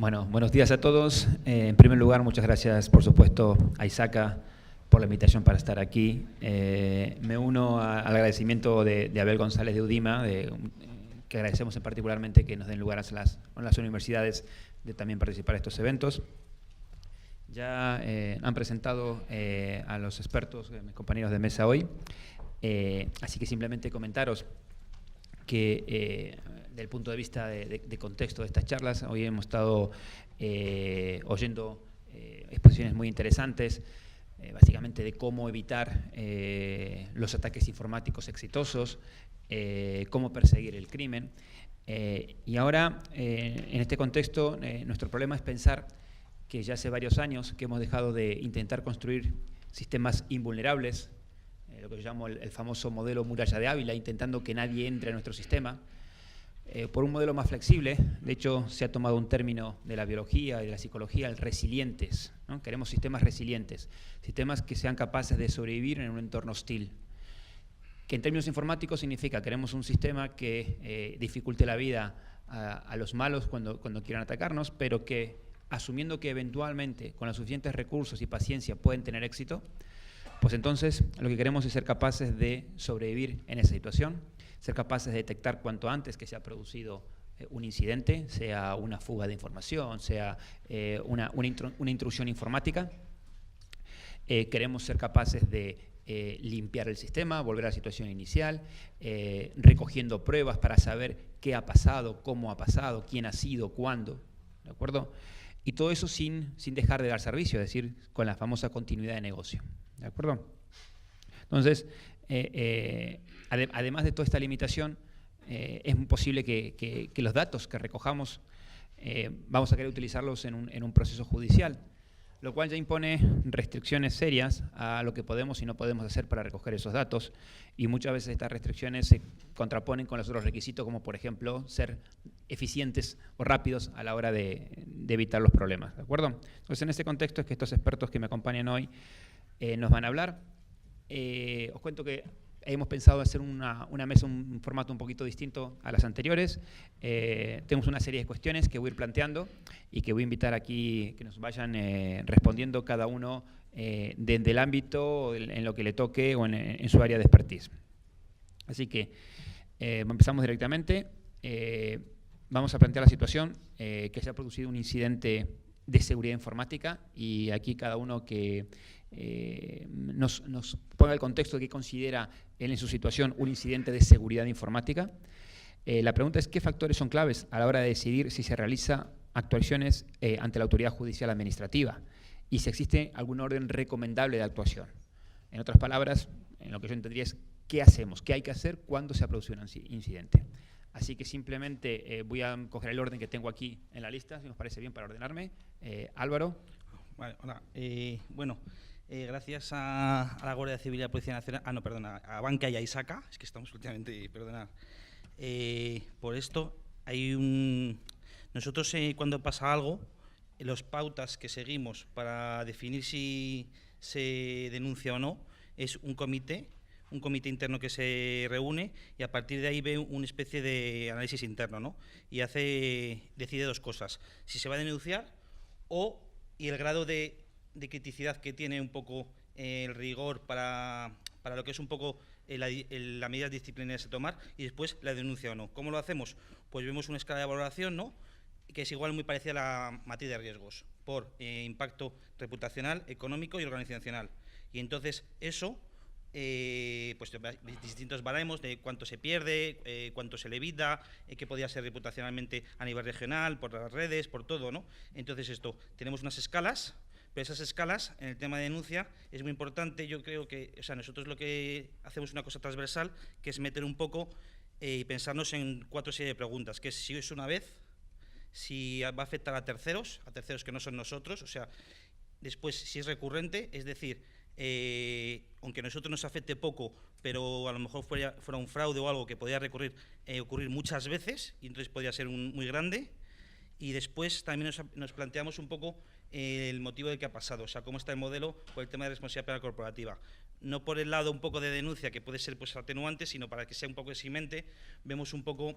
Bueno, buenos días a todos. En primer lugar, muchas gracias, por supuesto, a ISACA por la invitación para estar aquí. Me uno al agradecimiento de Abel González de UDIMA, que agradecemos particularmente que nos den lugar a las universidades de también participar en estos eventos. Ya han presentado a los expertos, mis compañeros de mesa hoy, así que simplemente comentaros que del punto de vista de contexto de estas charlas, hoy hemos estado oyendo exposiciones muy interesantes, básicamente de cómo evitar los ataques informáticos exitosos, cómo perseguir el crimen. Y ahora, en este contexto, nuestro problema es pensar que ya hace varios años que hemos dejado de intentar construir sistemas invulnerables, lo que yo llamo el famoso modelo muralla de Ávila, intentando que nadie entre a nuestro sistema, por un modelo más flexible. De hecho, se ha tomado un término de la biología y de la psicología, el resilientes, ¿no? Queremos sistemas resilientes, sistemas que sean capaces de sobrevivir en un entorno hostil. Que en términos informáticos significa que queremos un sistema que dificulte la vida a los malos cuando quieran atacarnos, pero que, asumiendo que eventualmente, con los suficientes recursos y paciencia, pueden tener éxito, pues entonces lo que queremos es ser capaces de sobrevivir en esa situación, ser capaces de detectar cuanto antes que se ha producido un incidente, sea una fuga de información, sea una intrusión informática. Queremos ser capaces de limpiar el sistema, volver a la situación inicial, recogiendo pruebas para saber qué ha pasado, cómo ha pasado, quién ha sido, cuándo, ¿de acuerdo? Y todo eso sin dejar de dar servicio, es decir, con la famosa continuidad de negocio, ¿de acuerdo? Entonces, además de toda esta limitación, es posible que los datos que recojamos vamos a querer utilizarlos en un proceso judicial, lo cual ya impone restricciones serias a lo que podemos y no podemos hacer para recoger esos datos, y muchas veces estas restricciones se contraponen con los otros requisitos, como por ejemplo ser eficientes o rápidos a la hora de evitar los problemas, ¿de acuerdo? Entonces, en este contexto es que estos expertos que me acompañan hoy nos van a hablar. Os cuento que hemos pensado hacer una mesa, un formato un poquito distinto a las anteriores. Tenemos una serie de cuestiones que voy a ir planteando y que voy a invitar aquí que nos vayan respondiendo cada uno desde el ámbito en lo que le toque o en su área de expertise. Así que empezamos directamente. Vamos a plantear la situación que se ha producido un incidente de seguridad informática, y aquí cada uno que nos ponga el contexto de qué considera él en su situación un incidente de seguridad informática. La pregunta es: ¿qué factores son claves a la hora de decidir si se realiza actuaciones ante la autoridad judicial administrativa y si existe algún orden recomendable de actuación? En otras palabras, en lo que yo entendería es ¿qué hacemos? ¿Qué hay que hacer cuando se ha producido un incidente? Así que simplemente voy a coger el orden que tengo aquí en la lista, si nos parece bien, para ordenarme. Álvaro. Vale, hola. Gracias a la Guardia Civil y a la Policía Nacional, a Bankia y a ISACA, es que estamos últimamente, perdonad, por esto. Nosotros cuando pasa algo, las pautas que seguimos para definir si se denuncia o no es un comité interno que se reúne, y a partir de ahí ve una especie de análisis interno, ¿no? Y decide dos cosas: si se va a denunciar y el grado de criticidad que tiene un poco el rigor para lo que es un poco las medidas disciplinarias a tomar, y después la denuncia o no. ¿Cómo lo hacemos? Pues vemos una escala de valoración, ¿no?, que es igual muy parecida a la matriz de riesgos, por impacto reputacional, económico y organizacional. Y entonces eso, pues distintos baremos de cuánto se pierde, cuánto se le evita, qué podría ser reputacionalmente a nivel regional, por las redes, por todo, ¿no? Entonces tenemos unas escalas, pero esas escalas en el tema de denuncia es muy importante. Yo creo que, nosotros lo que hacemos es una cosa transversal, que es meter un poco y pensarnos en 4 series de preguntas, que es si es una vez, si va a afectar a terceros que no son nosotros, después si es recurrente, es decir, aunque a nosotros nos afecte poco, pero a lo mejor fuera un fraude o algo que podría ocurrir muchas veces, y entonces podría ser muy grande. Y después también nos planteamos un poco el motivo de qué ha pasado, cómo está el modelo por el tema de responsabilidad penal corporativa. No por el lado un poco de denuncia, que puede ser pues atenuante, sino para que sea un poco eximente, vemos un poco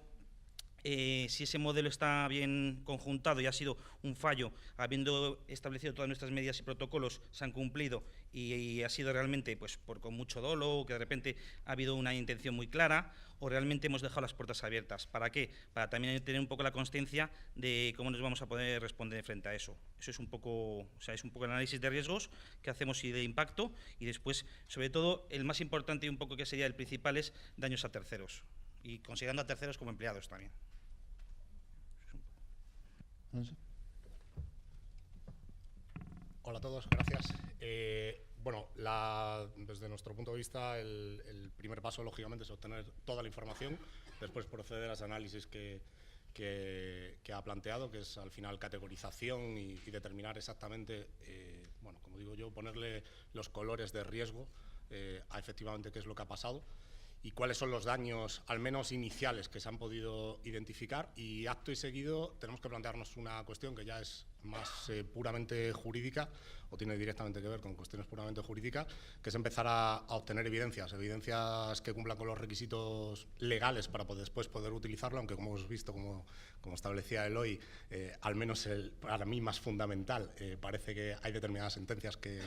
si ese modelo está bien conjuntado y ha sido un fallo, habiendo establecido todas nuestras medidas y protocolos, se han cumplido y ha sido realmente pues, con mucho dolo, o que de repente ha habido una intención muy clara, o realmente hemos dejado las puertas abiertas. ¿Para qué? Para también tener un poco la consciencia de cómo nos vamos a poder responder frente a eso. Eso es un poco, o sea, es un poco el análisis de riesgos que hacemos y de impacto, y después, sobre todo, el más importante y un poco que sería el principal es daños a terceros, y considerando a terceros como empleados también. Hola a todos, gracias. Bueno, desde nuestro punto de vista, el primer paso, lógicamente, es obtener toda la información, después proceder a ese análisis que ha planteado, que es al final categorización y determinar exactamente, bueno, como digo yo, ponerle los colores de riesgo a efectivamente qué es lo que ha pasado y cuáles son los daños, al menos iniciales, que se han podido identificar. Y acto y seguido tenemos que plantearnos una cuestión que ya es más puramente jurídica, o tiene directamente que ver con cuestiones puramente jurídicas, que es empezar a obtener evidencias que cumplan con los requisitos legales para después poder utilizarlo, aunque como hemos visto, como establecía Eloy, al menos para mí más fundamental, parece que hay determinadas sentencias que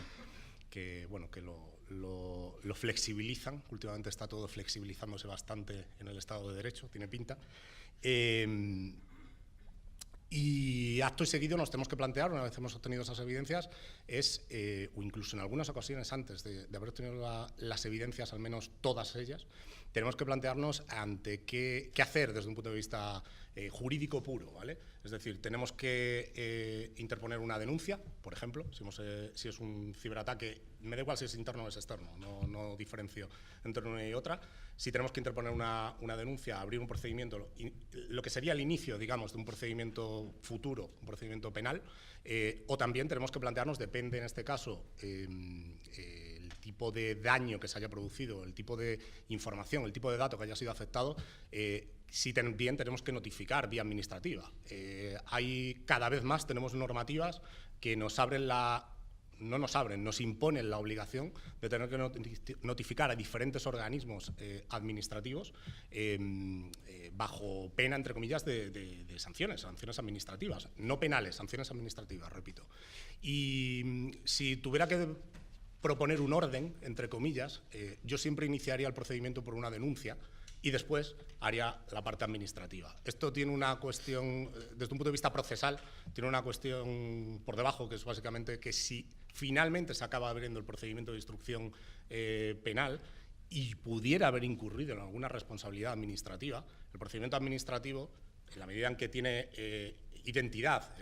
lo flexibilizan. Últimamente está todo flexibilizándose bastante en el Estado de Derecho, tiene pinta. Y acto y seguido nos tenemos que plantear, una vez hemos obtenido esas evidencias, o incluso en algunas ocasiones antes de haber obtenido las evidencias, al menos todas ellas, tenemos que plantearnos ante qué hacer desde un punto de vista jurídico puro, ¿vale? Es decir, tenemos que interponer una denuncia, por ejemplo, si es un ciberataque, me da igual si es interno o es externo, no diferencio entre una y otra. Si tenemos que interponer una denuncia, abrir un procedimiento, lo que sería el inicio, digamos, de un procedimiento futuro, un procedimiento penal, o también tenemos que plantearnos, depende en este caso, el tipo de daño que se haya producido, el tipo de información, el tipo de dato que haya sido afectado, si también tenemos que notificar vía administrativa. Cada vez más tenemos normativas que nos imponen la obligación de tener que notificar a diferentes organismos administrativos bajo pena, entre comillas, de sanciones administrativas, no penales, sanciones administrativas, repito. Y si tuviera que proponer un orden, entre comillas, yo siempre iniciaría el procedimiento por una denuncia y después haría la parte administrativa. Esto tiene una cuestión, desde un punto de vista procesal, tiene una cuestión por debajo, que es básicamente que si finalmente se acaba abriendo el procedimiento de instrucción penal y pudiera haber incurrido en alguna responsabilidad administrativa, el procedimiento administrativo, en la medida en que tiene identidad,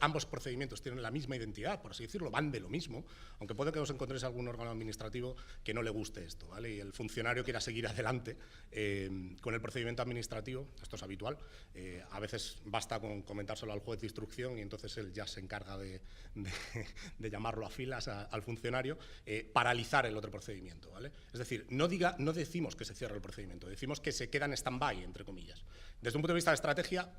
ambos procedimientos tienen la misma identidad, por así decirlo, van de lo mismo, aunque puede que os encontréis algún órgano administrativo que no le guste esto, ¿vale? Y el funcionario quiera seguir adelante con el procedimiento administrativo, esto es habitual, a veces basta con comentárselo al juez de instrucción y entonces él ya se encarga de llamarlo a filas al funcionario, paralizar el otro procedimiento, ¿vale? Es decir, no decimos que se cierre el procedimiento, decimos que se queda en stand-by, entre comillas. Desde un punto de vista de estrategia,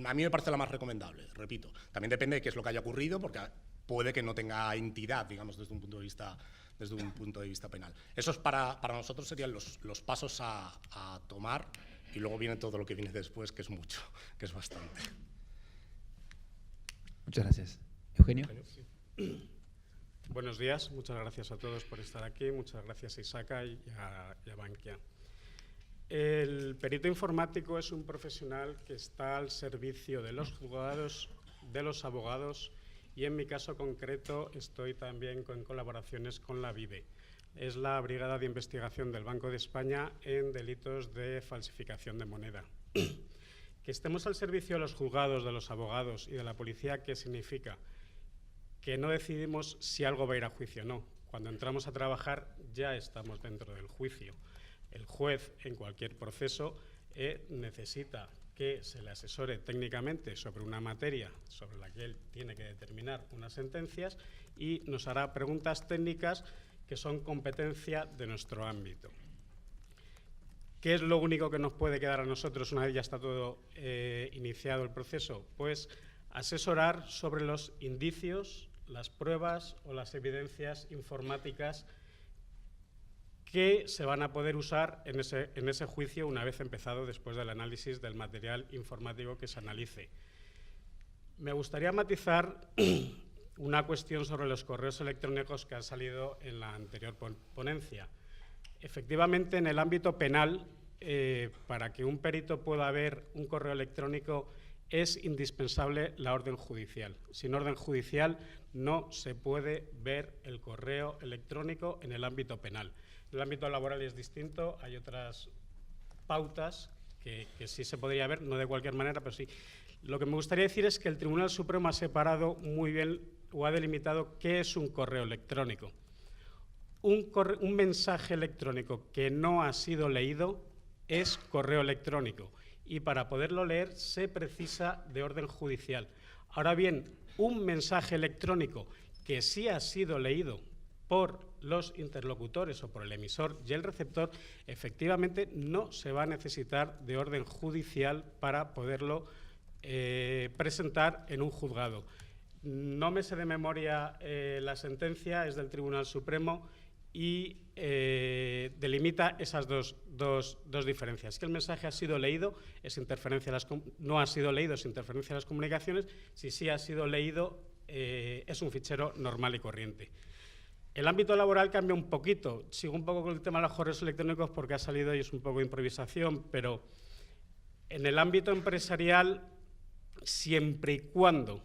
a mí me parece la más recomendable, repito. También depende de qué es lo que haya ocurrido, porque puede que no tenga entidad, digamos, desde un punto de vista penal. Esos para nosotros serían los pasos a tomar, y luego viene todo lo que viene después, que es mucho, que es bastante. Muchas gracias. Eugenio. Sí. Buenos días, muchas gracias a todos por estar aquí, muchas gracias a Isaka y a Bankia. El perito informático es un profesional que está al servicio de los juzgados, de los abogados, y en mi caso concreto estoy también con colaboraciones con la BIDE. Es la Brigada de Investigación del Banco de España en delitos de falsificación de moneda. Que estemos al servicio de los juzgados, de los abogados y de la policía, ¿qué significa? Que no decidimos si algo va a ir a juicio o no. Cuando entramos a trabajar ya estamos dentro del juicio. El juez, en cualquier proceso, necesita que se le asesore técnicamente sobre una materia sobre la que él tiene que determinar unas sentencias y nos hará preguntas técnicas que son competencia de nuestro ámbito. ¿Qué es lo único que nos puede quedar a nosotros una vez ya está todo iniciado el proceso? Pues asesorar sobre los indicios, las pruebas o las evidencias informáticas que se van a poder usar en ese juicio una vez empezado después del análisis del material informático que se analice. Me gustaría matizar una cuestión sobre los correos electrónicos que han salido en la anterior ponencia. Efectivamente, en el ámbito penal, para que un perito pueda ver un correo electrónico es indispensable la orden judicial. Sin orden judicial no se puede ver el correo electrónico en el ámbito penal. En el ámbito laboral es distinto, hay otras pautas que sí se podría ver, no de cualquier manera, pero sí. Lo que me gustaría decir es que el Tribunal Supremo ha separado muy bien o ha delimitado qué es un correo electrónico. Un mensaje electrónico que no ha sido leído es correo electrónico y para poderlo leer se precisa de orden judicial. Ahora bien, un mensaje electrónico que sí ha sido leído por los interlocutores o por el emisor y el receptor, efectivamente no se va a necesitar de orden judicial para poderlo presentar en un juzgado. No me sé de memoria la sentencia, es del Tribunal Supremo y delimita esas dos diferencias. Que el mensaje ha sido leído, no ha sido leído, es interferencia en las comunicaciones. Si sí ha sido leído, es un fichero normal y corriente. El ámbito laboral cambia un poquito. Sigo un poco con el tema de los correos electrónicos porque ha salido y es un poco de improvisación, pero en el ámbito empresarial, siempre y cuando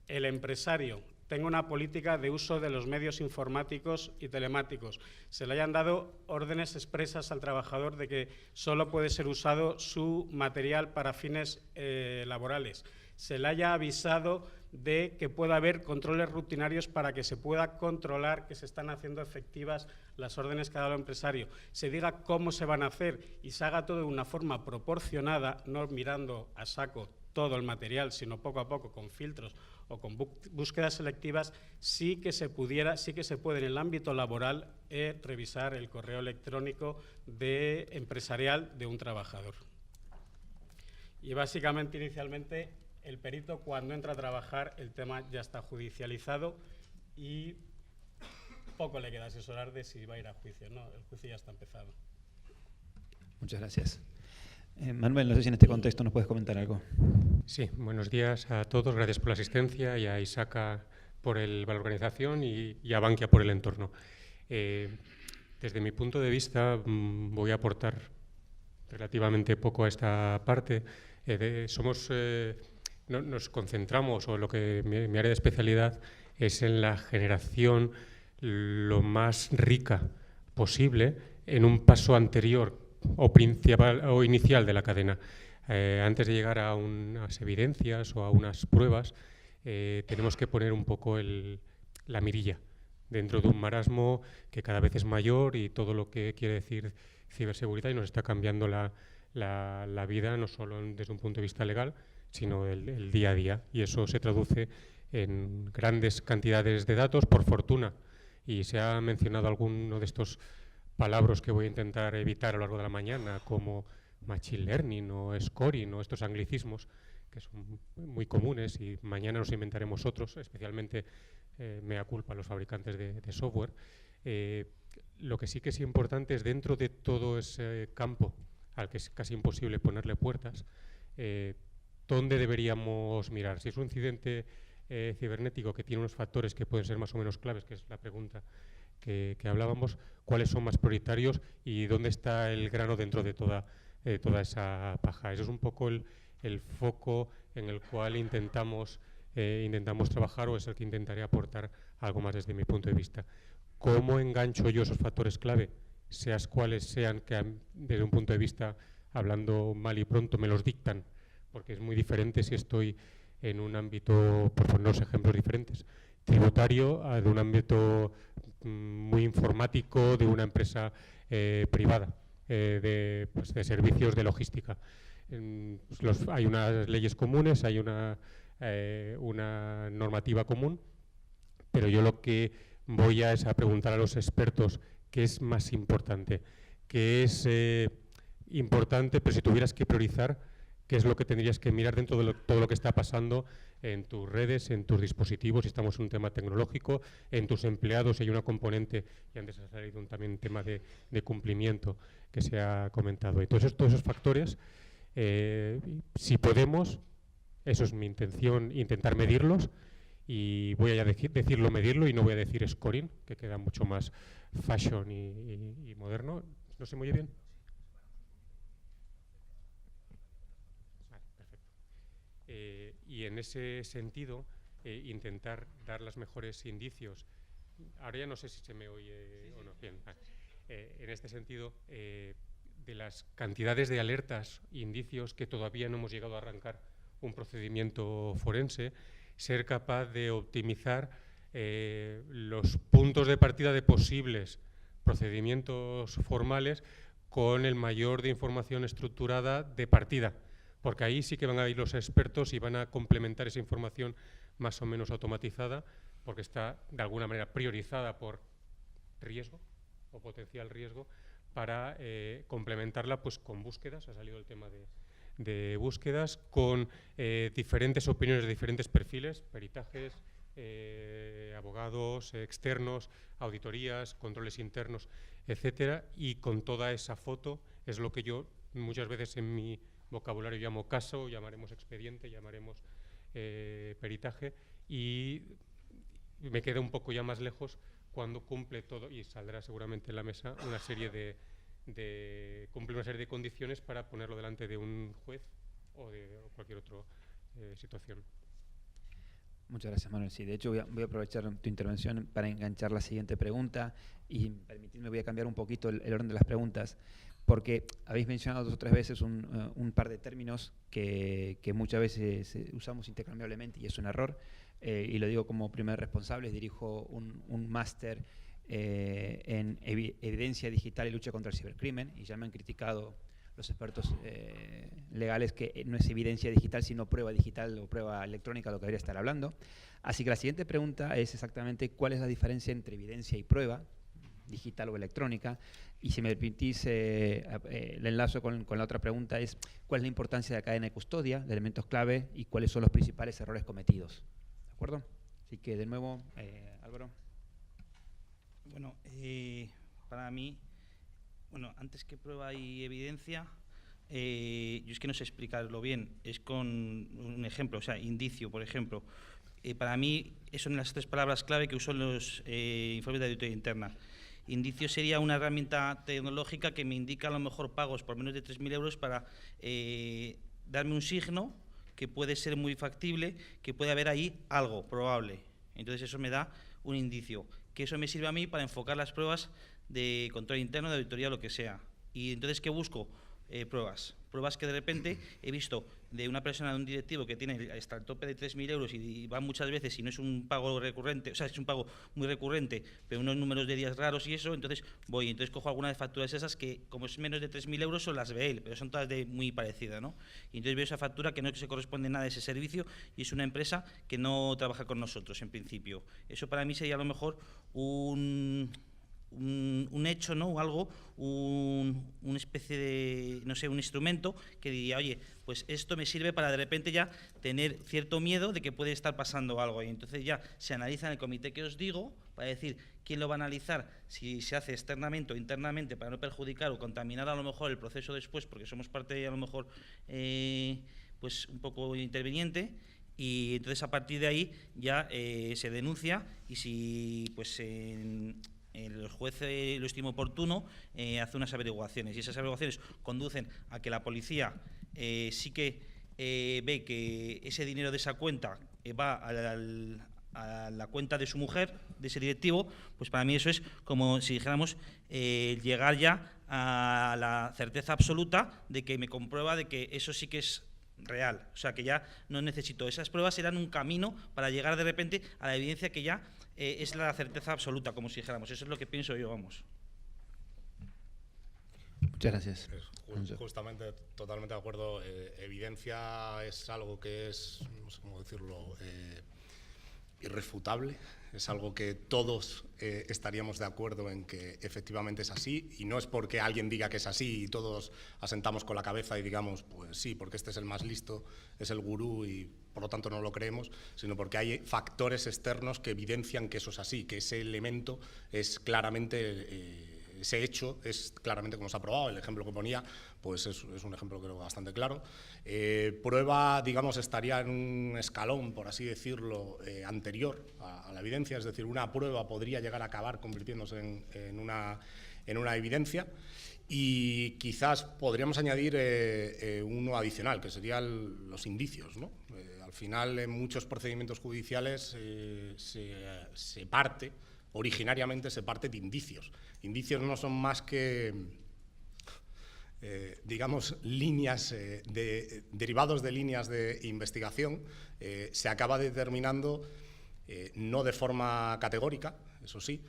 el empresario tenga una política de uso de los medios informáticos y telemáticos, se le hayan dado órdenes expresas al trabajador de que solo puede ser usado su material para fines laborales, se le haya avisado de que pueda haber controles rutinarios para que se pueda controlar que se están haciendo efectivas las órdenes que ha dado el empresario, se diga cómo se van a hacer y se haga todo de una forma proporcionada, no mirando a saco todo el material, sino poco a poco con filtros o con búsquedas selectivas, sí que se puede en el ámbito laboral revisar el correo electrónico empresarial de un trabajador. Y básicamente, inicialmente, el perito cuando entra a trabajar, el tema ya está judicializado y poco le queda asesorar de si va a ir a juicio. No, el juicio ya está empezado. Muchas gracias. Manuel, no sé si en este contexto nos puedes comentar algo. Sí, buenos días a todos, gracias por la asistencia y a Isaka por la organización y a Bankia por el entorno. Desde mi punto de vista voy a aportar relativamente poco a esta parte. Nos concentramos, o lo que mi área de especialidad es en la generación lo más rica posible en un paso anterior o principal o inicial de la cadena. Antes de llegar a unas evidencias o a unas pruebas, tenemos que poner un poco la mirilla dentro de un marasmo que cada vez es mayor y todo lo que quiere decir ciberseguridad y nos está cambiando la vida, no solo desde un punto de vista legal, sino el día a día. Y eso se traduce en grandes cantidades de datos, por fortuna. Y se ha mencionado alguno de estos palabras que voy a intentar evitar a lo largo de la mañana, como machine learning o scoring o estos anglicismos que son muy comunes y mañana nos inventaremos otros, especialmente mea culpa a los fabricantes de software. Lo que sí que es importante es dentro de todo ese campo al que es casi imposible ponerle puertas, ¿dónde deberíamos mirar? Si es un incidente cibernético que tiene unos factores que pueden ser más o menos claves, que es la pregunta que hablábamos, ¿cuáles son más prioritarios y dónde está el grano dentro de toda esa paja? Eso es un poco el foco en el cual intentamos trabajar, o es el que intentaré aportar algo más desde mi punto de vista. ¿Cómo engancho yo esos factores clave, seas cuales sean, que desde un punto de vista, hablando mal y pronto, me los dictan? Porque es muy diferente si estoy en un ámbito, por ponernos ejemplos diferentes, tributario, de un ámbito muy informático, de una empresa privada, de servicios de logística. Hay unas leyes comunes, hay una normativa común, pero yo lo que voy es a preguntar a los expertos qué es más importante, qué es importante, pero si tuvieras que priorizar, qué es lo que tendrías que mirar dentro de todo lo que está pasando en tus redes, en tus dispositivos, si estamos en un tema tecnológico, en tus empleados, si hay una componente, y antes ha salido también un tema de cumplimiento que se ha comentado. Entonces, todos esos factores, si podemos, eso es mi intención, intentar medirlos, y voy a decirlo medirlo y no voy a decir scoring, que queda mucho más fashion y moderno. ¿No se me oye bien? Vale, perfecto. Y en ese sentido, intentar dar los mejores indicios. Ahora ya no sé si se me oye o no. Bien, vale. En este sentido, de las cantidades de alertas e indicios que todavía no hemos llegado a arrancar un procedimiento forense, ser capaz de optimizar los puntos de partida de posibles procedimientos formales con el mayor de información estructurada de partida, porque ahí sí que van a ir los expertos y van a complementar esa información más o menos automatizada, porque está de alguna manera priorizada por riesgo o potencial riesgo, para complementarla pues con búsquedas. Ha salido el tema de búsquedas con diferentes opiniones de diferentes perfiles, peritajes, abogados externos, auditorías, controles internos, etcétera, y con toda esa foto es lo que yo muchas veces en mi vocabulario llamo caso, llamaremos expediente, llamaremos peritaje, y me queda un poco ya más lejos cuando cumple todo, y saldrá seguramente en la mesa, una serie cumple una serie de condiciones para ponerlo delante de un juez o de cualquier otra situación. Muchas gracias, Manuel. Sí, de hecho voy a aprovechar tu intervención para enganchar la siguiente pregunta y permitirme, voy a cambiar un poquito el orden de las preguntas, porque habéis mencionado 2 o 3 veces un par de términos que muchas veces usamos intercambiablemente y es un error, y lo digo como primer responsable. Dirijo un máster en evidencia digital y lucha contra el cibercrimen, y ya me han criticado los expertos legales que no es evidencia digital sino prueba digital o prueba electrónica lo que debería estar hablando. Así que la siguiente pregunta es exactamente cuál es la diferencia entre evidencia y prueba digital o electrónica, y si me permitís el enlazo con la otra pregunta es cuál es la importancia de la cadena de custodia, de elementos clave, y cuáles son los principales errores cometidos. ¿De acuerdo? Así que de nuevo, Álvaro. Bueno, para mí, bueno, antes que prueba y evidencia, yo es que no sé explicarlo bien, es con un ejemplo, o sea, indicio, por ejemplo. Para mí, son las 3 palabras clave que uso en los informes de auditoría interna. Indicio sería una herramienta tecnológica que me indica a lo mejor pagos por menos de 3.000 euros para darme un signo que puede ser muy factible, que puede haber ahí algo probable. Entonces eso me da un indicio, que eso me sirve a mí para enfocar las pruebas de control interno, de auditoría, lo que sea. Y entonces, ¿qué busco? Pruebas que de repente he visto de una persona, de un directivo que tiene hasta el tope de 3.000 euros y va muchas veces y no es un pago recurrente, o sea, es un pago muy recurrente, pero unos números de días raros y eso, entonces cojo algunas de facturas esas que, como es menos de 3.000 euros, son las ve él, pero son todas muy parecidas, ¿no? Y entonces veo esa factura que no se corresponde nada a ese servicio y es una empresa que no trabaja con nosotros, en principio. Eso para mí sería a lo mejor un hecho, ¿no? O algo, una especie de, no sé, un instrumento que diría, oye, pues esto me sirve para de repente ya tener cierto miedo de que puede estar pasando algo. Y entonces ya se analiza en el comité que os digo, para decir quién lo va a analizar, si se hace externamente o internamente, para no perjudicar o contaminar a lo mejor el proceso después, porque somos parte, a lo mejor, pues un poco interviniente. Y entonces a partir de ahí ya se denuncia, y si pues el juez lo estima oportuno, hace unas averiguaciones, y esas averiguaciones conducen a que la policía sí que ve que ese dinero de esa cuenta va a la cuenta de su mujer, de ese directivo. Pues para mí eso es como si dijéramos llegar ya a la certeza absoluta de que me comprueba de que eso sí que es real, o sea que ya no necesito. Esas pruebas serán un camino para llegar de repente a la evidencia que ya es la certeza absoluta, como si dijéramos. Eso es lo que pienso yo, vamos. Muchas gracias. Justamente, totalmente de acuerdo. Evidencia es algo que es, no sé cómo decirlo, irrefutable, es algo que todos estaríamos de acuerdo en que efectivamente es así, y no es porque alguien diga que es así y todos asentamos con la cabeza y digamos, pues sí, porque este es el más listo, es el gurú y por lo tanto no lo creemos, sino porque hay factores externos que evidencian que eso es así, que ese elemento es claramente... ese hecho es claramente como se ha probado. El ejemplo que ponía pues es un ejemplo creo bastante claro. Prueba, digamos, estaría en un escalón, por así decirlo, anterior a la evidencia, es decir, una prueba podría llegar a acabar convirtiéndose en una evidencia, y quizás podríamos añadir uno adicional, que serían los indicios, ¿no? Al final, en muchos procedimientos judiciales originariamente se parte de indicios. Indicios no son más que, digamos, líneas derivados de líneas de investigación. Se acaba determinando, no de forma categórica, eso sí,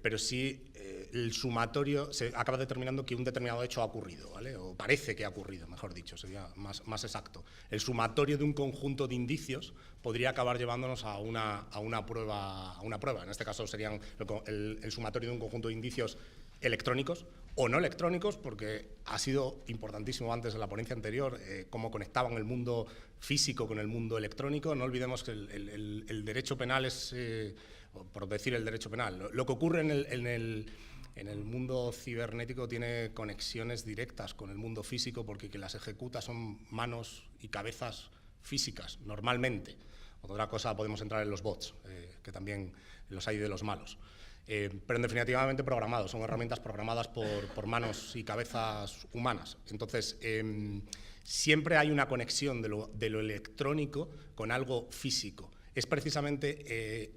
pero sí el sumatorio se acaba determinando que un determinado hecho ha ocurrido, ¿vale? O parece que ha ocurrido, mejor dicho, sería más exacto. El sumatorio de un conjunto de indicios podría acabar llevándonos a una prueba. En este caso serían el sumatorio de un conjunto de indicios electrónicos o no electrónicos, porque ha sido importantísimo antes en la ponencia anterior cómo conectaban el mundo físico con el mundo electrónico. No olvidemos que el derecho penal es, por decir el derecho penal, lo que ocurre en el mundo cibernético tiene conexiones directas con el mundo físico, porque quien las ejecuta son manos y cabezas físicas, normalmente. Otra cosa, podemos entrar en los bots, que también los hay de los malos. Pero en definitivamente programados, son herramientas programadas por manos y cabezas humanas. Entonces, siempre hay una conexión de lo electrónico con algo físico. Es precisamente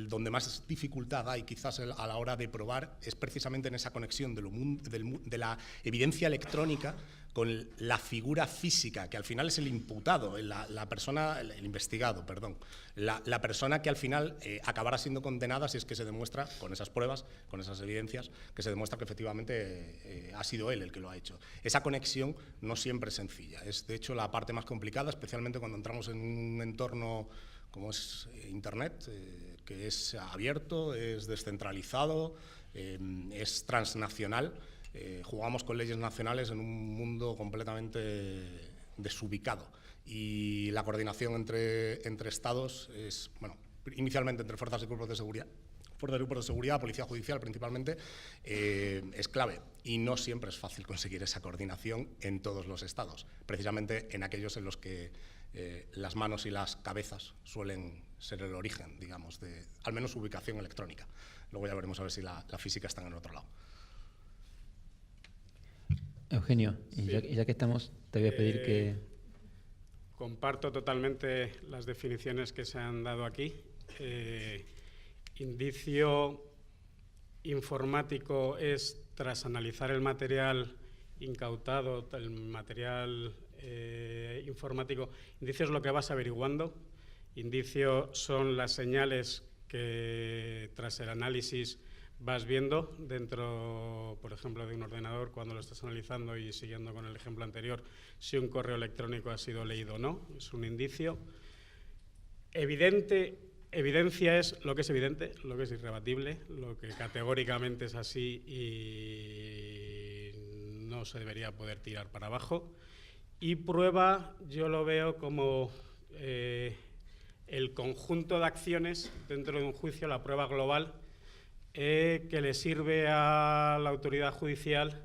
donde más dificultad hay, quizás a la hora de probar, es precisamente en esa conexión de la evidencia electrónica con la figura física, que al final es el imputado, la persona, el investigado, perdón, la persona que al final acabará siendo condenada si es que se demuestra, con esas pruebas, con esas evidencias, que se demuestra que efectivamente ha sido él el que lo ha hecho. Esa conexión no siempre es sencilla, es de hecho la parte más complicada, especialmente cuando entramos en un entorno como es Internet, que es abierto, es descentralizado, es transnacional. Jugamos con leyes nacionales en un mundo completamente desubicado, y la coordinación entre Estados es, bueno, inicialmente entre fuerzas y grupos de seguridad, policía judicial principalmente, es clave, y no siempre es fácil conseguir esa coordinación en todos los estados, precisamente en aquellos en los que las manos y las cabezas suelen ser el origen, digamos, de al menos su ubicación electrónica. Luego ya veremos a ver si la física está en el otro lado. Eugenio, Sí. y ya que estamos, te voy a pedir que... Comparto totalmente las definiciones que se han dado aquí. Indicio informático es, tras analizar el material incautado, el material informático, indicio es lo que vas averiguando. Indicio son las señales que, tras el análisis, vas viendo dentro, por ejemplo, de un ordenador cuando lo estás analizando, y siguiendo con el ejemplo anterior, si un correo electrónico ha sido leído o no, es un indicio. Evidencia es lo que es evidente, lo que es irrebatible, lo que categóricamente es así y no se debería poder tirar para abajo. Y prueba yo lo veo como el conjunto de acciones dentro de un juicio, la prueba global, que le sirve a la autoridad judicial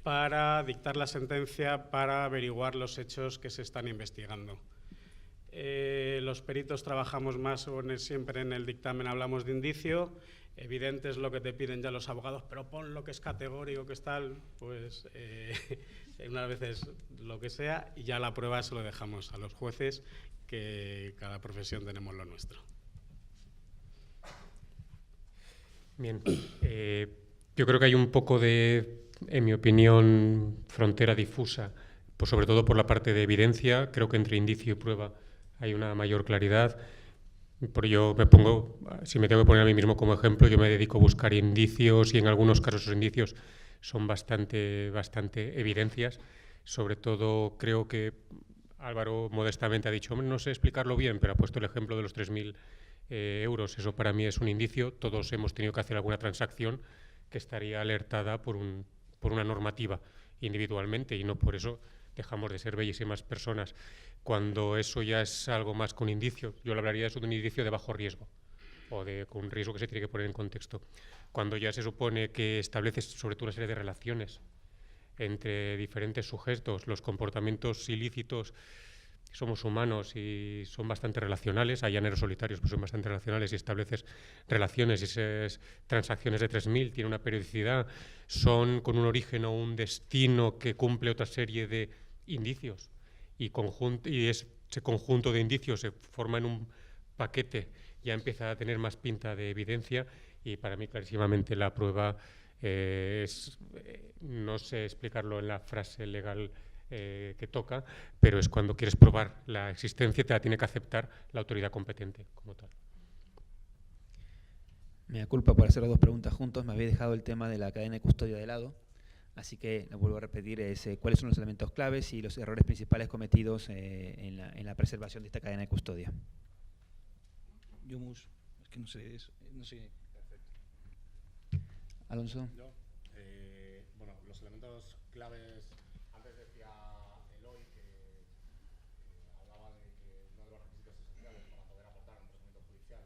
para dictar la sentencia, para averiguar los hechos que se están investigando. Los peritos trabajamos más o menos siempre en el dictamen, hablamos de indicio. Evidente es lo que te piden ya los abogados, pero pon lo que es categórico, que es tal, pues unas veces lo que sea, y ya la prueba se lo dejamos a los jueces, que cada profesión tenemos lo nuestro. Bien, yo creo que hay un poco de, en mi opinión, frontera difusa, pues sobre todo por la parte de evidencia. Creo que entre indicio y prueba hay una mayor claridad. Por ello me pongo, si me tengo que poner a mí mismo como ejemplo, yo me dedico a buscar indicios, y en algunos casos esos indicios son bastante evidencias. Sobre todo creo que Álvaro modestamente ha dicho, hombre, no sé explicarlo bien, pero ha puesto el ejemplo de los 3.000 euros. Eso para mí es un indicio. Todos hemos tenido que hacer alguna transacción que estaría alertada por una normativa individualmente, y no por eso dejamos de ser bellísimas personas. Cuando eso ya es algo más que un indicio, yo le hablaría de eso de un indicio de bajo riesgo, o con un riesgo que se tiene que poner en contexto. Cuando ya se supone que estableces sobre todo una serie de relaciones entre diferentes sujetos, los comportamientos ilícitos, somos humanos y son bastante relacionales, hay llaneros solitarios, pero son bastante relacionales, y estableces relaciones, y esas transacciones de 3.000 tienen una periodicidad, son con un origen o un destino que cumple otra serie de indicios, y ese conjunto de indicios se forma en un paquete, ya empieza a tener más pinta de evidencia, y para mí clarísimamente la prueba no sé explicarlo en la frase legal que toca, pero es cuando quieres probar la existencia, te la tiene que aceptar la autoridad competente como tal. Me da culpa por hacer las dos preguntas juntos, me había dejado el tema de la cadena de custodia de lado, así que lo vuelvo a repetir, cuáles son los elementos claves y los errores principales cometidos en la preservación de esta cadena de custodia. Yumus, es que no sé, no sé. Alonso. Yo, bueno, los elementos claves, antes decía Eloy que hablaba de que uno de los requisitos esenciales para poder aportar a un procedimiento judicial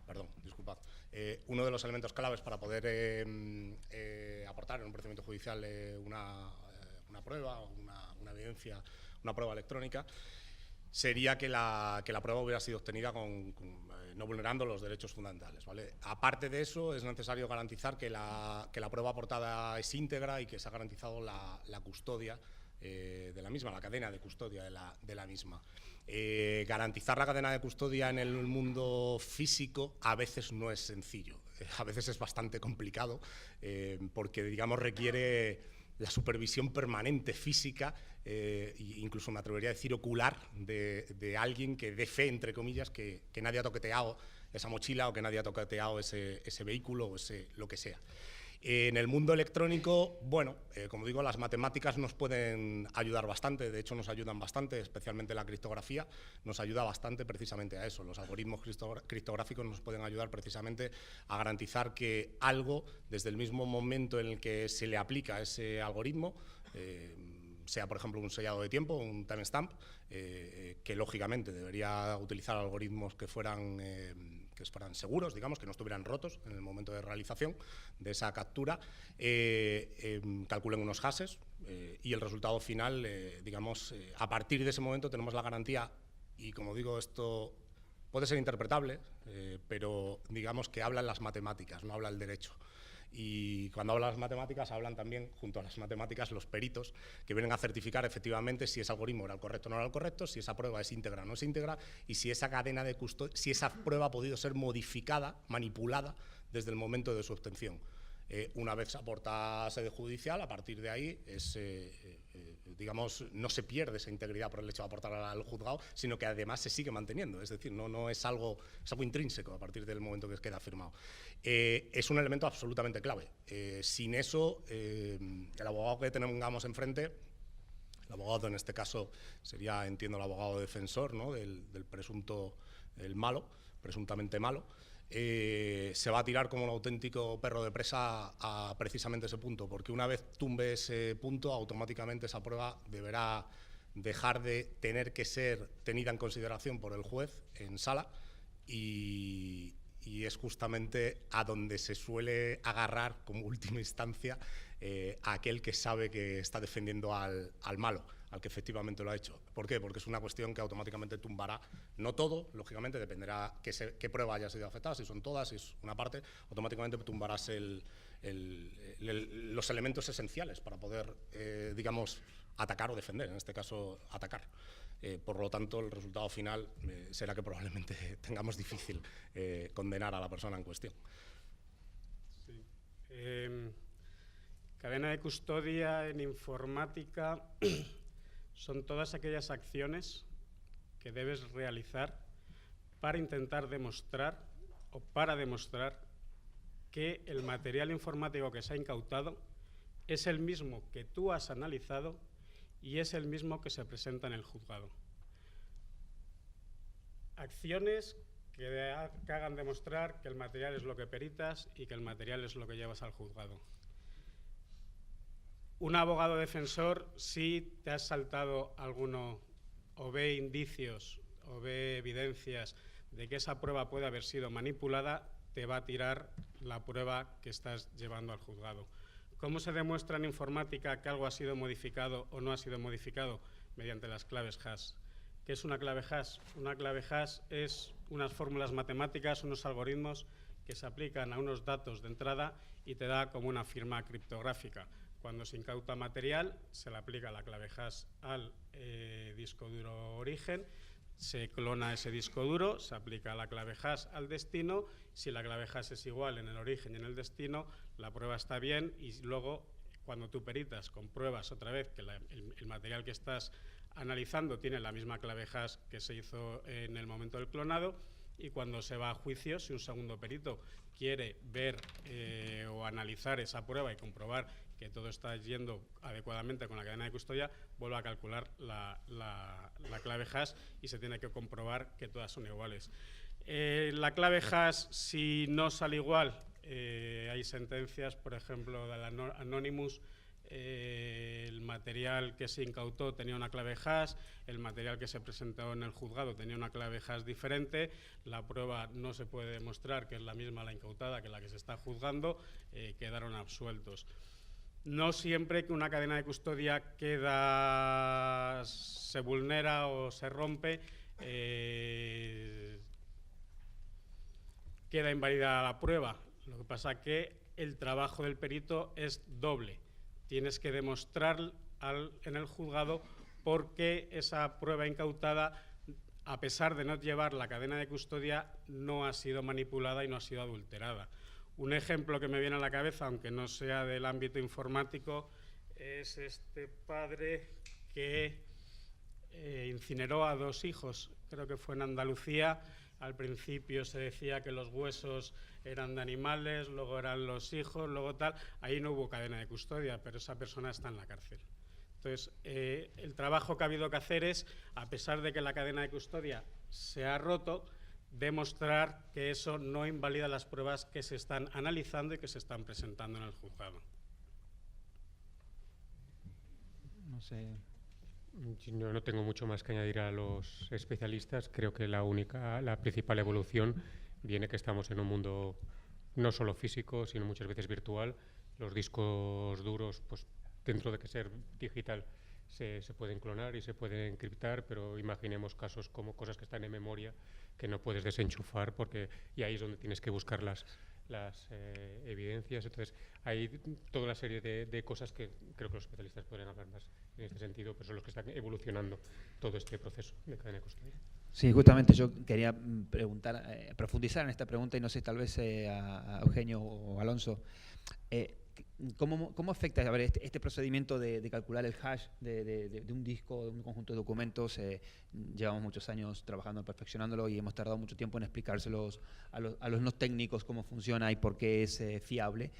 perdón, disculpad. Uno de los elementos claves para poder aportar en un procedimiento judicial una prueba, una evidencia, una prueba electrónica, sería que la prueba hubiera sido obtenida no vulnerando los derechos fundamentales, ¿vale? Aparte de eso, es necesario garantizar que la prueba aportada es íntegra y que se ha garantizado la custodia de la misma, la cadena de custodia de la misma. Garantizar la cadena de custodia en el mundo físico a veces no es sencillo, a veces es bastante complicado, porque, digamos, requiere la supervisión permanente física, incluso me atrevería a decir ocular, de alguien que dé fe, entre comillas, que nadie ha toqueteado esa mochila o que nadie ha toqueteado ese vehículo o lo que sea. En el mundo electrónico, bueno, como digo, las matemáticas nos pueden ayudar bastante, de hecho nos ayudan bastante, especialmente la criptografía, nos ayuda bastante precisamente a eso. Los algoritmos criptográficos nos pueden ayudar precisamente a garantizar que algo, desde el mismo momento en el que se le aplica ese algoritmo, sea por ejemplo un sellado de tiempo, un timestamp, que lógicamente debería utilizar algoritmos que fueran seguros, digamos, que no estuvieran rotos en el momento de realización de esa captura, calculen unos hashes y el resultado final, digamos, a partir de ese momento tenemos la garantía, y como digo, esto puede ser interpretable, pero digamos que hablan las matemáticas, no habla el derecho. Y cuando hablan las matemáticas, hablan también, junto a las matemáticas, los peritos, que vienen a certificar efectivamente si ese algoritmo era el correcto o no era el correcto, si esa prueba es íntegra o no es íntegra, y si esa cadena de custodia, si esa prueba ha podido ser modificada, manipulada, desde el momento de su obtención. Una vez se aporta a sede judicial, a partir de ahí digamos, no se pierde esa integridad por el hecho de aportar al juzgado, sino que además se sigue manteniendo, es decir, no es algo intrínseco a partir del momento que queda firmado. Es un elemento absolutamente clave. Sin eso, el abogado que tengamos enfrente, el abogado en este caso sería, entiendo, el abogado defensor, ¿no?, del presunto, el malo, presuntamente malo, se va a tirar como un auténtico perro de presa a precisamente ese punto, porque una vez tumbe ese punto, automáticamente esa prueba deberá dejar de tener que ser tenida en consideración por el juez en sala, y es justamente a donde se suele agarrar como última instancia aquel que sabe que está defendiendo al malo, al que efectivamente lo ha hecho. ¿Por qué? Porque es una cuestión que automáticamente tumbará, no todo, lógicamente, dependerá qué prueba haya sido afectada, si son todas, si es una parte, automáticamente tumbarás los elementos esenciales para poder, digamos, atacar o defender, en este caso, atacar. Por lo tanto, el resultado final será que probablemente tengamos difícil condenar a la persona en cuestión. Sí. Cadena de custodia en informática son todas aquellas acciones que debes realizar para intentar demostrar o para demostrar que el material informático que se ha incautado es el mismo que tú has analizado y es el mismo que se presenta en el juzgado. acciones que hagan demostrar que el material es lo que peritas y que el material es lo que llevas al juzgado. Un abogado defensor, si te has saltado alguno o ve indicios o ve evidencias de que esa prueba puede haber sido manipulada, te va a tirar la prueba que estás llevando al juzgado. ¿Cómo se demuestra en informática que algo ha sido modificado o no ha sido modificado? Mediante las claves hash. ¿Qué es una clave hash? Una clave hash es unas fórmulas matemáticas, unos algoritmos que se aplican a unos datos de entrada y te da como una firma criptográfica. Cuando se incauta material, se le aplica la clave hash al disco duro origen, se clona ese disco duro, se aplica la clave hash al destino. Si la clave hash es igual en el origen y en el destino, la prueba está bien, y luego, cuando tú peritas, compruebas otra vez que el material que estás analizando tiene la misma clave hash que se hizo en el momento del clonado, y cuando se va a juicio, si un segundo perito quiere ver o analizar esa prueba y comprobar que todo está yendo adecuadamente con la cadena de custodia, vuelve a calcular la clave hash y se tiene que comprobar que todas son iguales. La clave hash, si no sale igual, hay sentencias, por ejemplo, de la Anonymous. El material que se incautó tenía una clave hash, el material que se presentó en el juzgado tenía una clave hash diferente, la prueba no se puede demostrar que es la misma la incautada que la que se está juzgando, quedaron absueltos. No siempre que una cadena de custodia se vulnera o se rompe, queda invalidada la prueba. Lo que pasa es que el trabajo del perito es doble. Tienes que demostrar en el juzgado por qué esa prueba incautada, a pesar de no llevar la cadena de custodia, no ha sido manipulada y no ha sido adulterada. Un ejemplo que me viene a la cabeza, aunque no sea del ámbito informático, es este padre que incineró a 2 hijos, creo que fue en Andalucía. Al principio se decía que los huesos eran de animales, luego eran los hijos, luego tal. Ahí no hubo cadena de custodia, pero esa persona está en la cárcel. Entonces, el trabajo que ha habido que hacer es, a pesar de que la cadena de custodia se ha roto, demostrar que eso no invalida las pruebas que se están analizando y que se están presentando en el juzgado. No sé. Yo no tengo mucho más que añadir a los especialistas. Creo que la principal evolución viene que estamos en un mundo no solo físico, sino muchas veces virtual. Los discos duros, pues dentro de que ser digital, se pueden clonar y se pueden encriptar, pero imaginemos casos como cosas que están en memoria que no puedes desenchufar, y ahí es donde tienes que buscar las evidencias. Entonces, hay toda una serie de cosas que creo que los especialistas podrían hablar más en este sentido, pero son los que están evolucionando todo este proceso de cadena de custodia. Sí, justamente yo quería preguntar, profundizar en esta pregunta, y no sé, tal vez a Eugenio o Alonso, ¿cómo afecta este procedimiento de calcular el hash de un disco, de un conjunto de documentos? Llevamos muchos años trabajando, perfeccionándolo, y hemos tardado mucho tiempo en explicárselos a los no técnicos cómo funciona y por qué es fiable.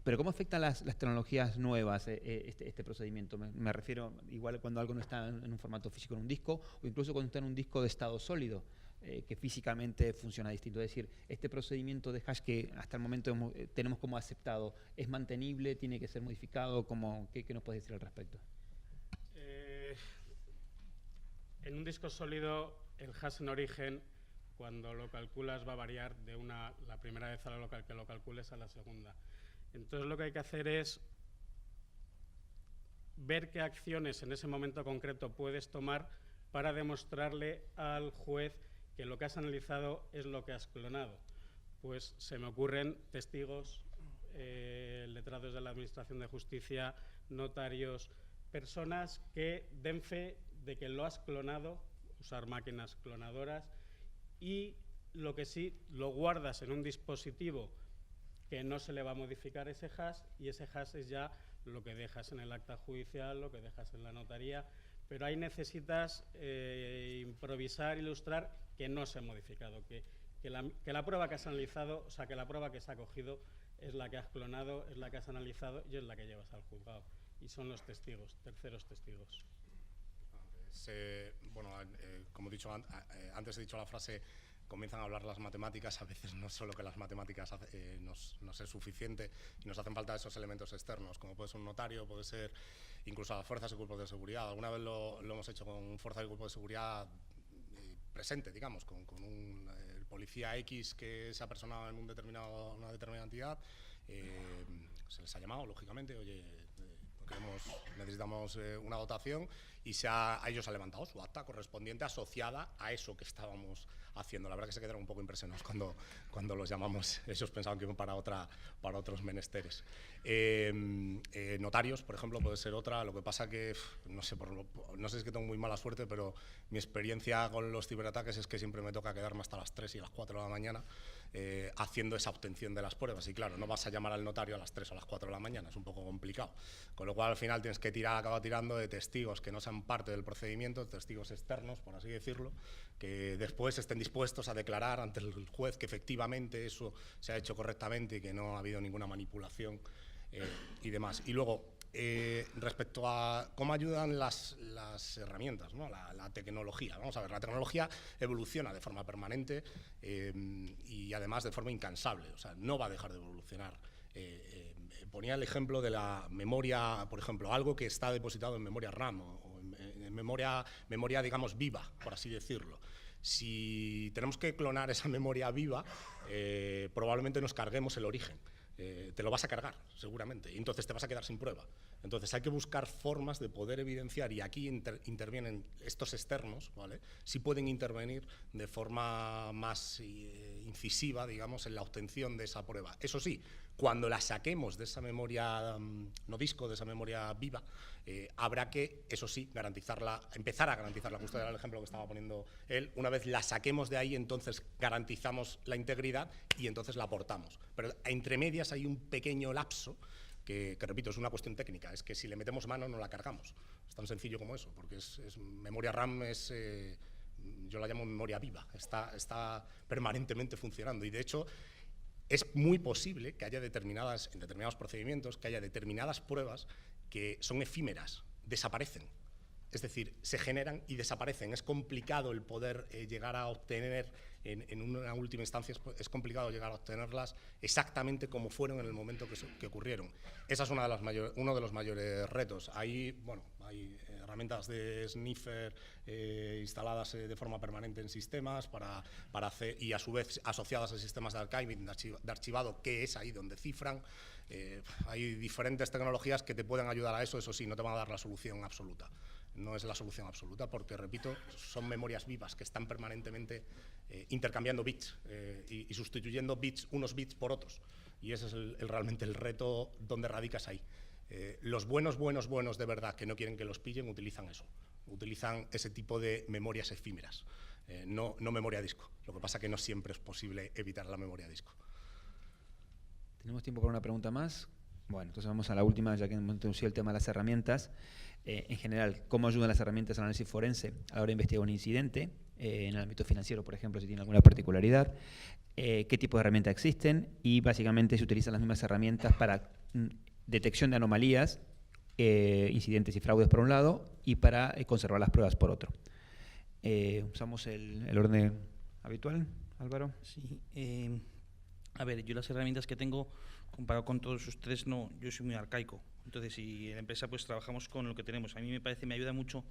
Pero ¿cómo afectan las tecnologías nuevas este procedimiento? Me refiero igual cuando algo no está en un formato físico en un disco, o incluso cuando está en un disco de estado sólido, que físicamente funciona distinto. Es decir, este procedimiento de hash que hasta el momento tenemos como aceptado, ¿es mantenible? ¿Tiene que ser modificado? ¿Qué nos puedes decir al respecto? En un disco sólido, el hash en origen, cuando lo calculas, va a variar de la primera vez que lo calcules a la segunda. Entonces, lo que hay que hacer es ver qué acciones en ese momento concreto puedes tomar para demostrarle al juez que lo que has analizado es lo que has clonado. Pues se me ocurren testigos, letrados de la Administración de Justicia, notarios, personas que den fe de que lo has clonado, usar máquinas clonadoras, y lo que sí, lo guardas en un dispositivo que no se le va a modificar ese hash, y ese hash es ya lo que dejas en el acta judicial, lo que dejas en la notaría, pero ahí necesitas improvisar, ilustrar que no se ha modificado, que la prueba que has analizado, o sea, que la prueba que se ha cogido es la que has clonado, es la que has analizado y es la que llevas al juzgado. Y son los testigos, terceros testigos. Bueno, como he dicho antes, he dicho la frase, comienzan a hablar las matemáticas, a veces no solo que las matemáticas nos es suficiente y nos hacen falta esos elementos externos, como puede ser un notario, puede ser incluso las fuerzas y cuerpos de seguridad. Alguna vez lo hemos hecho con fuerzas y cuerpos de seguridad presente, digamos, con un policía X que se ha personado en una determinada entidad, se les ha llamado, lógicamente, oye, necesitamos una dotación, y a ellos ha levantado su acta correspondiente asociada a eso que estábamos haciendo. La verdad que se quedaron un poco impresionados cuando los llamamos. Ellos pensaban que iban para otros menesteres. Notarios, por ejemplo, puede ser otra. Lo que pasa que, no sé si es que tengo muy mala suerte, pero mi experiencia con los ciberataques es que siempre me toca quedarme hasta las 3 y las 4 de la mañana haciendo esa obtención de las pruebas. Y claro, no vas a llamar al notario a las 3 o a las 4 de la mañana, es un poco complicado. Con lo cual, al final tienes que acabar tirando de testigos que no sean parte del procedimiento, testigos externos, por así decirlo, que después estén dispuestos a declarar ante el juez que efectivamente eso se ha hecho correctamente y que no ha habido ninguna manipulación y demás. Y luego, respecto a cómo ayudan las herramientas, ¿no? la tecnología. Vamos a ver, la tecnología evoluciona de forma permanente y además de forma incansable, o sea, no va a dejar de evolucionar. Ponía el ejemplo de la memoria, por ejemplo, algo que está depositado en memoria RAM o en memoria, digamos, viva, por así decirlo. Si tenemos que clonar esa memoria viva, probablemente nos carguemos el origen. Te lo vas a cargar, seguramente, y entonces te vas a quedar sin prueba. Entonces hay que buscar formas de poder evidenciar, y aquí intervienen estos externos, ¿vale? Sí pueden intervenir de forma más incisiva, digamos, en la obtención de esa prueba. Eso sí, cuando la saquemos de esa memoria no disco, de esa memoria viva, habrá que, eso sí, empezar a garantizarla. Justo era el ejemplo que estaba poniendo él. Una vez la saquemos de ahí, entonces garantizamos la integridad y entonces la aportamos. Pero entre medias hay un pequeño lapso que repito, es una cuestión técnica, es que si le metemos mano no la cargamos. Es tan sencillo como eso, porque memoria RAM yo la llamo memoria viva, está permanentemente funcionando, y de hecho es muy posible que haya en determinados procedimientos, que haya determinadas pruebas que son efímeras, desaparecen. Es decir, se generan y desaparecen. Es complicado el poder llegar a obtener, en una última instancia, es complicado llegar a obtenerlas exactamente como fueron en el momento que ocurrieron. Esa es uno de los mayores retos. Hay herramientas de sniffer instaladas de forma permanente en sistemas para hacer, y a su vez asociadas a sistemas de archiving, de archivado, que es ahí donde cifran. Hay diferentes tecnologías que te pueden ayudar a eso sí, no te van a dar la solución absoluta. No es la solución absoluta porque, repito, son memorias vivas que están permanentemente intercambiando bits y sustituyendo unos bits por otros. Y ese es realmente el reto donde radicas ahí. Los buenos de verdad que no quieren que los pillen utilizan eso. Utilizan ese tipo de memorias efímeras, no memoria disco. Lo que pasa es que no siempre es posible evitar la memoria disco. ¿Tenemos tiempo para una pregunta más? Bueno, entonces vamos a la última, ya que hemos introducido el tema de las herramientas. En general, ¿cómo ayudan las herramientas al análisis forense a la hora de investigar un incidente? En el ámbito financiero, por ejemplo, si tiene alguna particularidad. ¿Qué tipo de herramientas existen? Y básicamente se utilizan las mismas herramientas para detección de anomalías, incidentes y fraudes por un lado, y para conservar las pruebas por otro. ¿Usamos el orden habitual, Álvaro? Sí. A ver, yo las herramientas que tengo, comparado con todos ustedes, no, yo soy muy arcaico. Entonces, si en la empresa pues trabajamos con lo que tenemos. A mí me ayuda mucho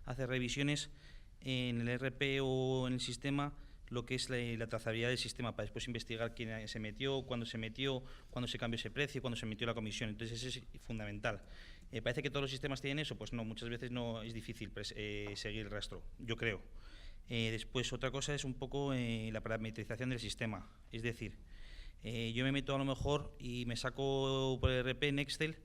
a hacer revisiones en el ERP o en el sistema, lo que es la trazabilidad del sistema, para después investigar quién se metió, cuándo se cambió ese precio, cuándo se metió la comisión. Entonces, eso es fundamental. ¿Parece que todos los sistemas tienen eso? Pues no, muchas veces no es difícil seguir el rastro, yo creo. Después, otra cosa es un poco la parametrización del sistema. Es decir, yo me meto a lo mejor y me saco por el ERP en Excel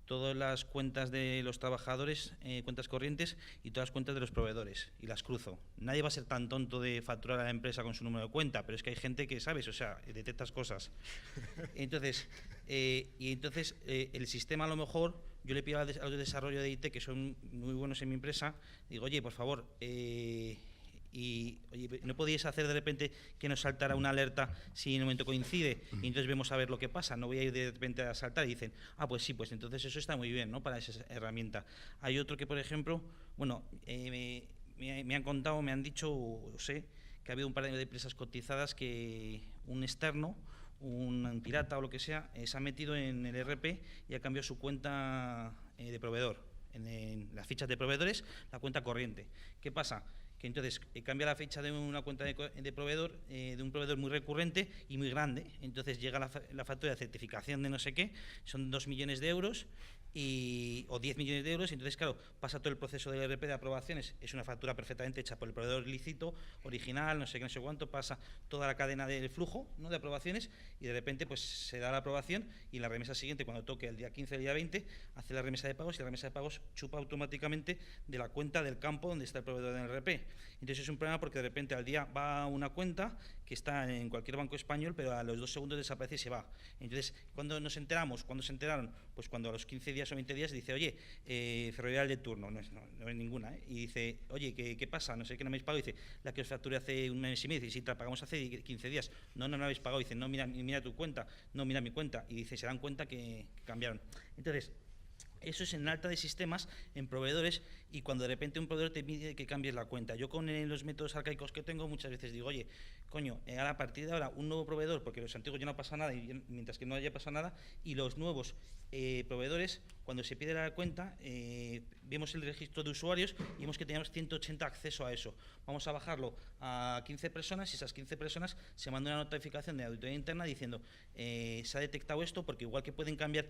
todas las cuentas de los trabajadores, cuentas corrientes, y todas las cuentas de los proveedores, y las cruzo. Nadie va a ser tan tonto de facturar a la empresa con su número de cuenta, pero es que hay gente que, ¿sabes? O sea, detectas cosas. Entonces, el sistema, a lo mejor, yo le pido a los desarrollo de IT, que son muy buenos en mi empresa, digo, oye, por favor, ¿no podíais hacer de repente que nos saltara una alerta si en un momento coincide? Y entonces vemos a ver lo que pasa. No voy a ir de repente a saltar y dicen, pues sí, pues entonces eso está muy bien, ¿no? Para esa herramienta. Hay otro que, por ejemplo, bueno, me han contado, me han dicho, o sé, que ha habido un par de empresas cotizadas que un externo, un pirata o lo que sea, se ha metido en el ERP y ha cambiado su cuenta de proveedor, en las fichas de proveedores, la cuenta corriente. ¿Qué pasa? Que entonces cambia la fecha de una cuenta de proveedor, de un proveedor muy recurrente y muy grande. Entonces llega la factura de certificación de no sé qué, son 2 millones de euros o 10 millones de euros. Entonces, claro, pasa todo el proceso del ERP de aprobaciones. Es una factura perfectamente hecha por el proveedor lícito, original, no sé qué, no sé cuánto. Pasa toda la cadena del flujo, ¿no?, de aprobaciones, y de repente pues se da la aprobación y la remesa siguiente, cuando toque el día 15 o el día 20, hace la remesa de pagos y la remesa de pagos chupa automáticamente de la cuenta del campo donde está el proveedor del ERP. Entonces es un problema porque de repente al día va una cuenta que está en cualquier banco español, pero a los 2 segundos desaparece y se va. Entonces, ¿cuándo nos enteramos? ¿Cuándo se enteraron? Pues cuando a los 15 días o 20 días dice, oye, ferroviaria de turno, no es ninguna, y dice, oye, ¿qué pasa? No sé qué no me habéis pagado. Y dice, la que os facturé hace un mes y medio. Y dice, sí, te la pagamos hace 15 días. No habéis pagado. Y dice, no, mira tu cuenta. No, mira mi cuenta. Y dice, se dan cuenta que cambiaron. Entonces, eso es en alta de sistemas, en proveedores, y cuando de repente un proveedor te pide que cambies la cuenta. Yo con los métodos arcaicos que tengo muchas veces digo, oye, coño, ahora a partir de ahora un nuevo proveedor, porque los antiguos ya no pasa nada, y mientras que no haya pasado nada, y los nuevos proveedores, cuando se pide la cuenta, vemos el registro de usuarios y vemos que tenemos 180 acceso a eso. Vamos a bajarlo a 15 personas y esas 15 personas se manda una notificación de auditoría interna diciendo, se ha detectado esto, porque igual que pueden cambiar,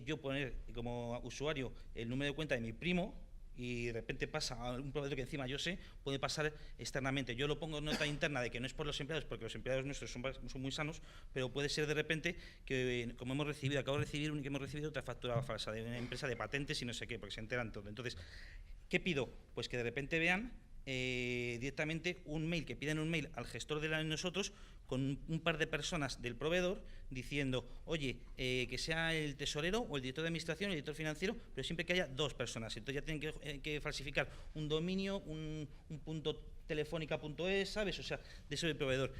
yo poner como usuario el número de cuenta de mi primo, y de repente pasa a un proveedor que encima yo sé, puede pasar externamente. Yo lo pongo en nota interna de que no es por los empleados, porque los empleados nuestros son muy sanos, pero puede ser de repente que, como acabo de recibir otra factura falsa de una empresa de patentes y no sé qué, porque se enteran todo. Entonces, ¿qué pido? Pues que de repente vean directamente un mail, que piden un mail al gestor de nosotros con un par de personas del proveedor diciendo, oye, que sea el tesorero o el director de administración, el director financiero, pero siempre que haya 2 personas. Entonces ya tienen que falsificar un dominio, un punto telefónica.es, ¿sabes? O sea, de eso del proveedor.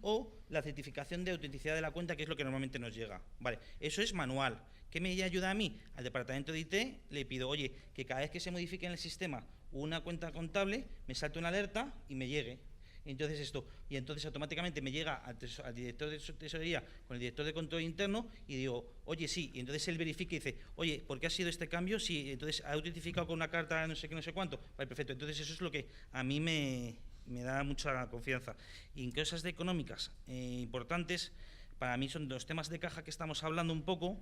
O la certificación de autenticidad de la cuenta, que es lo que normalmente nos llega. Vale, eso es manual. ¿Qué me ayuda a mí? Al departamento de IT le pido, oye, que cada vez que se modifique en el sistema una cuenta contable, me salte una alerta y me llegue. Entonces entonces automáticamente me llega al director de tesorería con el director de control interno y digo, oye, sí, y entonces él verifica y dice, oye, ¿por qué ha sido este cambio? Sí, entonces ha autentificado con una carta no sé qué, no sé cuánto. Vale, perfecto. Entonces eso es lo que a mí me da mucha confianza. Y en cosas económicas importantes, para mí son los temas de caja que estamos hablando un poco,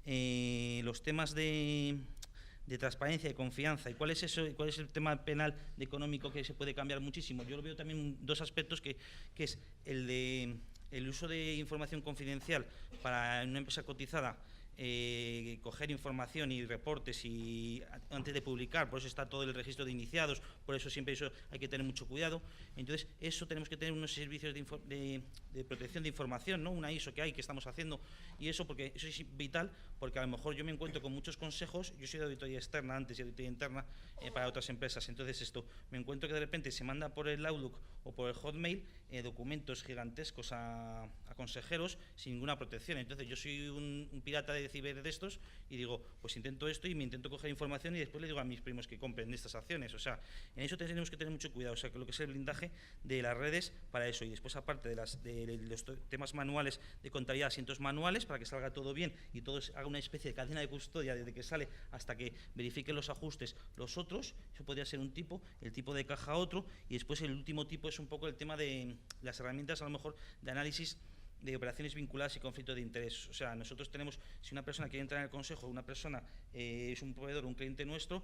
los temas de transparencia y confianza. ¿Y cuál es eso? ¿Cuál es el tema penal de económico que se puede cambiar muchísimo? Yo lo veo también 2 aspectos, que es el de el uso de información confidencial para una empresa cotizada, coger información y reportes y antes de publicar, por eso está todo el registro de iniciados, por eso siempre eso hay que tener mucho cuidado. Entonces eso tenemos que tener unos servicios de protección de información, ¿no? Una ISO que estamos haciendo, y eso porque eso es vital, porque a lo mejor yo me encuentro con muchos consejos. Yo soy de auditoría externa antes y auditoría interna para otras empresas. Entonces me encuentro que de repente se manda por el Outlook o por el Hotmail documentos gigantescos a consejeros sin ninguna protección. Entonces yo soy un pirata de ciber de estos y digo, pues intento esto y me intento coger información y después le digo a mis primos que compren estas acciones. O sea, en eso tenemos que tener mucho cuidado. O sea, que lo que es el blindaje de las redes para eso, y después aparte de los temas manuales de contabilidad, asientos manuales para que salga todo bien y todo haga una especie de cadena de custodia desde que sale hasta que verifique los ajustes los otros. Eso podría ser un tipo, el tipo de caja otro, y después el último tipo es un poco el tema de las herramientas a lo mejor de análisis de operaciones vinculadas y conflicto de interés. O sea, nosotros tenemos, si una persona quiere entrar en el consejo, una persona es un proveedor, un cliente nuestro,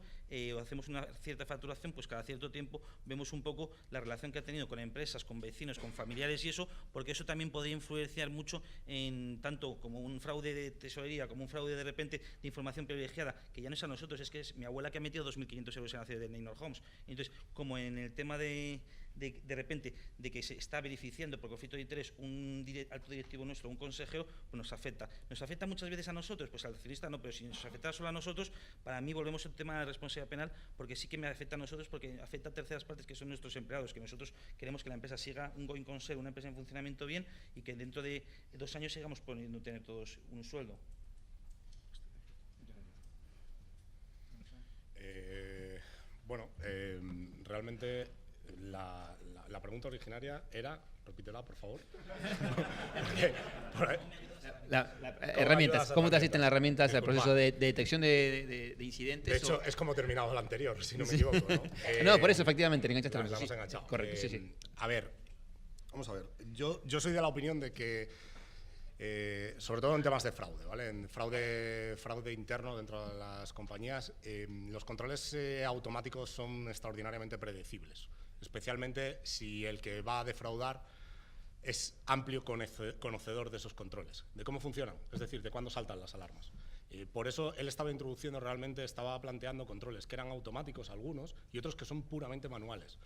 o hacemos una cierta facturación, pues cada cierto tiempo vemos un poco la relación que ha tenido con empresas, con vecinos, con familiares y eso, porque eso también podría influenciar mucho en tanto como un fraude de tesorería, como un fraude de repente de información privilegiada, que ya no es a nosotros, es que es mi abuela que ha metido 2.500 euros en la acción de Neynor Homes. Entonces, como en el tema de repente de que se está beneficiando por conflicto de interés un alto directivo nuestro, un consejero, pues nos afecta. Nos afecta muchas veces a nosotros, pues al accionista no, pero si nos afecta solo a nosotros, para mí volvemos al tema de la responsabilidad penal, porque sí que me afecta a nosotros, porque afecta a terceras partes que son nuestros empleados, que nosotros queremos que la empresa siga un going concern, una empresa en funcionamiento bien, y que dentro de 2 años sigamos pudiendo tener todos un sueldo. realmente la pregunta originaria era, repítela, por favor. Herramientas. ¿Cómo te asisten las herramientas al proceso de detección de incidentes? De hecho, es como terminado el anterior, si no me equivoco, ¿no? No, por eso efectivamente le enganchaste la hemos enganchado. Correcto, sí. A ver, vamos a ver. Yo soy de la opinión de que, sobre todo en temas de fraude, ¿vale? En fraude interno dentro de las compañías, los controles automáticos son extraordinariamente predecibles, especialmente si el que va a defraudar es amplio conocedor de esos controles, de cómo funcionan, es decir, de cuándo saltan las alarmas. Por eso él estaba planteando controles que eran automáticos algunos y otros que son puramente manuales.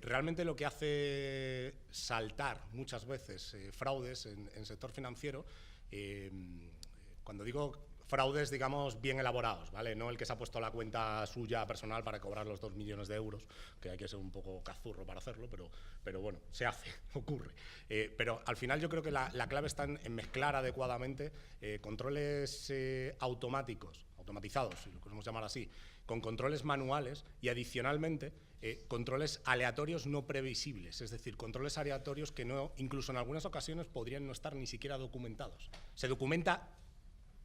Realmente lo que hace saltar muchas veces fraudes en sector financiero, cuando digo fraudes, digamos, bien elaborados, ¿vale? No el que se ha puesto la cuenta suya personal para cobrar los 2 millones de euros, que hay que ser un poco cazurro para hacerlo, pero bueno, se hace, ocurre. Pero al final yo creo que la clave está en mezclar adecuadamente controles automatizados, si lo queremos llamar así, con controles manuales y adicionalmente controles aleatorios no previsibles, es decir, controles aleatorios que no, incluso en algunas ocasiones podrían no estar ni siquiera documentados. Se documenta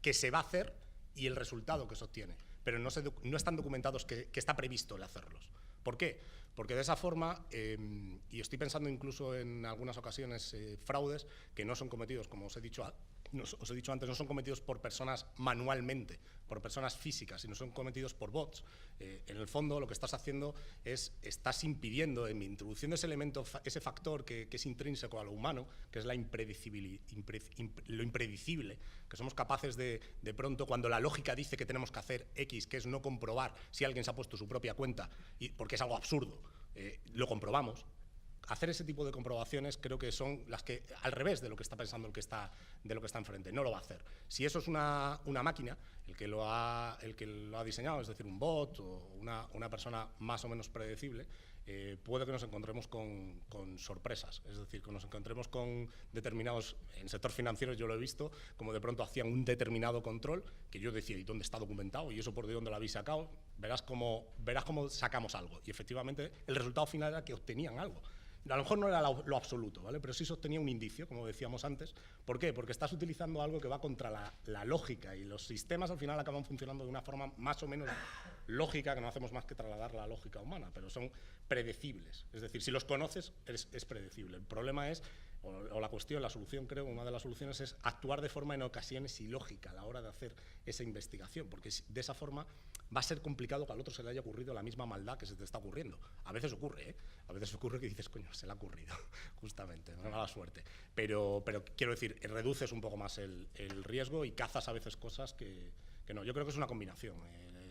que se va a hacer y el resultado que se obtiene, pero no están documentados que está previsto el hacerlos. ¿Por qué? Porque de esa forma, y estoy pensando incluso en algunas ocasiones, fraudes que no son cometidos, como os he dicho antes, no son cometidos por personas manualmente, por personas físicas, sino son cometidos por bots. En el fondo lo que estás haciendo estás impidiendo, introduciendo ese elemento, ese factor que es intrínseco a lo humano, que es lo impredecible, que somos capaces de pronto, cuando la lógica dice que tenemos que hacer X, que es no comprobar si alguien se ha puesto su propia cuenta, porque es algo absurdo, lo comprobamos. Hacer ese tipo de comprobaciones creo que son las que, al revés de lo que está pensando de lo que está enfrente, no lo va a hacer. Si eso es una máquina, el que lo ha diseñado, es decir, un bot o una persona más o menos predecible, puede que nos encontremos con sorpresas, es decir, que nos encontremos con determinados, en sector financiero yo lo he visto, como de pronto hacían un determinado control, que yo decía, ¿y dónde está documentado? ¿Y eso por de dónde lo habéis sacado? Verás cómo sacamos algo. Y efectivamente el resultado final era que obtenían algo. A lo mejor no era lo absoluto, ¿vale? Pero sí sostenía un indicio, como decíamos antes. ¿Por qué? Porque estás utilizando algo que va contra la lógica y los sistemas al final acaban funcionando de una forma más o menos lógica, que no hacemos más que trasladar la lógica humana, pero son predecibles. Es decir, si los conoces, es predecible. El problema es, o la cuestión, la solución, creo, una de las soluciones es actuar de forma en ocasiones ilógica a la hora de hacer esa investigación, porque de esa forma va a ser complicado que al otro se le haya ocurrido la misma maldad que se te está ocurriendo. A veces ocurre, ¿eh? A veces ocurre que dices, coño, se le ha ocurrido, justamente, no mala suerte. Pero quiero decir, reduces un poco más el riesgo y cazas a veces cosas que no. Yo creo que es una combinación.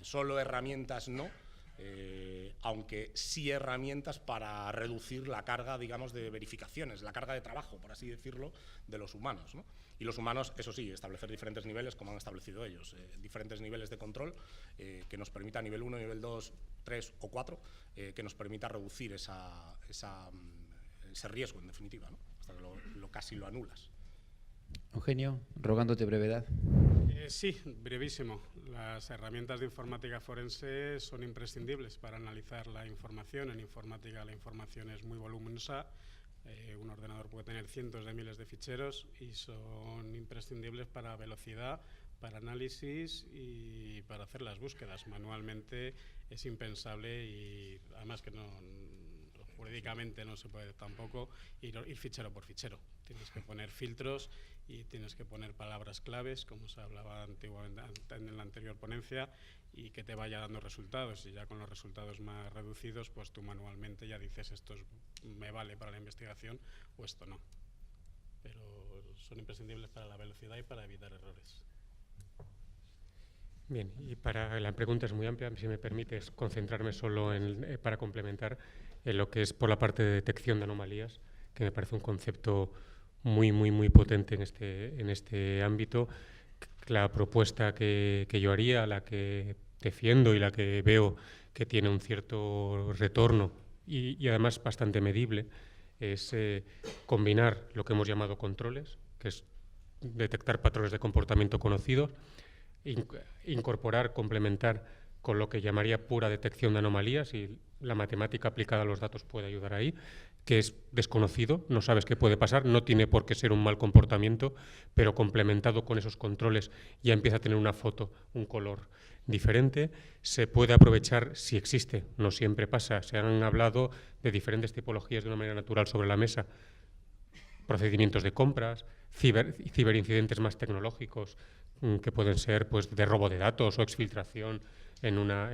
Solo herramientas no, aunque sí herramientas para reducir la carga, digamos, de verificaciones, la carga de trabajo, por así decirlo, de los humanos, ¿no? Y los humanos, eso sí, establecer diferentes niveles, como han establecido ellos, diferentes niveles de control que nos permita nivel 1, nivel 2, 3 o 4, que nos permita reducir ese riesgo, en definitiva, ¿no? Hasta que casi lo anulas. Eugenio, rogándote brevedad. Sí, brevísimo. Las herramientas de informática forense son imprescindibles para analizar la información. En informática la información es muy voluminosa. Un ordenador puede tener cientos de miles de ficheros y son imprescindibles para velocidad, para análisis y para hacer las búsquedas. Manualmente es impensable y además que jurídicamente no se puede tampoco ir fichero por fichero. Tienes que poner filtros y tienes que poner palabras claves, como se hablaba antiguamente en la anterior ponencia, y que te vaya dando resultados. Y ya con los resultados más reducidos, pues tú manualmente ya dices esto me vale para la investigación o esto no. Pero son imprescindibles para la velocidad y para evitar errores. Bien, y la pregunta es muy amplia, si me permites concentrarme solo para complementar en lo que es por la parte de detección de anomalías, que me parece un concepto muy, muy, muy potente en este ámbito. La propuesta que yo haría, la que defiendo y la que veo que tiene un cierto retorno y además bastante medible, es combinar lo que hemos llamado controles, que es detectar patrones de comportamiento conocidos, incorporar, complementar con lo que llamaría pura detección de anomalías, y la matemática aplicada a los datos puede ayudar ahí, que es desconocido, no sabes qué puede pasar, no tiene por qué ser un mal comportamiento, pero complementado con esos controles ya empieza a tener una foto, un color diferente. Se puede aprovechar si existe, no siempre pasa. Se han hablado de diferentes tipologías de una manera natural sobre la mesa. Procedimientos de compras, ciberincidentes más tecnológicos, que pueden ser pues, de robo de datos o exfiltración en una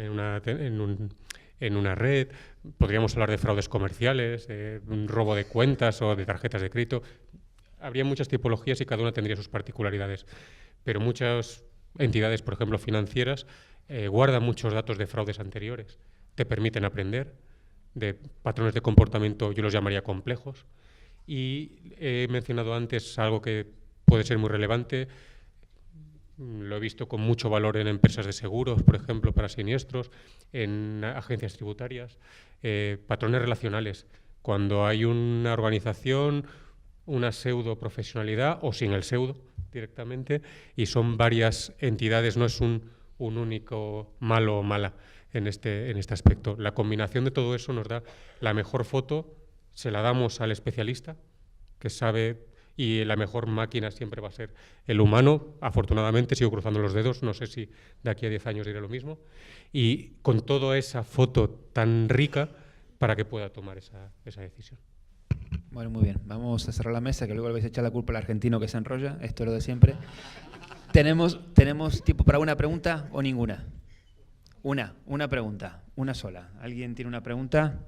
red. Podríamos hablar de fraudes comerciales, de robo de cuentas o de tarjetas de crédito. Habría muchas tipologías y cada una tendría sus particularidades, pero muchas entidades, por ejemplo, financieras, guardan muchos datos de fraudes anteriores, te permiten aprender de patrones de comportamiento, yo los llamaría complejos, y he mencionado antes algo que puede ser muy relevante. Lo he visto con mucho valor en empresas de seguros, por ejemplo, para siniestros, en agencias tributarias, patrones relacionales. Cuando hay una organización, una pseudo profesionalidad o sin el pseudo directamente, y son varias entidades, no es un único malo o mala en este aspecto. La combinación de todo eso nos da la mejor foto, se la damos al especialista, que sabe, y la mejor máquina siempre va a ser el humano. Afortunadamente sigo cruzando los dedos, no sé si de aquí a 10 años diré lo mismo, y con toda esa foto tan rica para que pueda tomar esa decisión. Bueno, muy bien. Vamos a cerrar la mesa, que luego le vais a echar la culpa al argentino que se enrolla. Esto es lo de siempre. ¿Tenemos tiempo para una pregunta o ninguna? Una pregunta, una sola. ¿Alguien tiene una pregunta?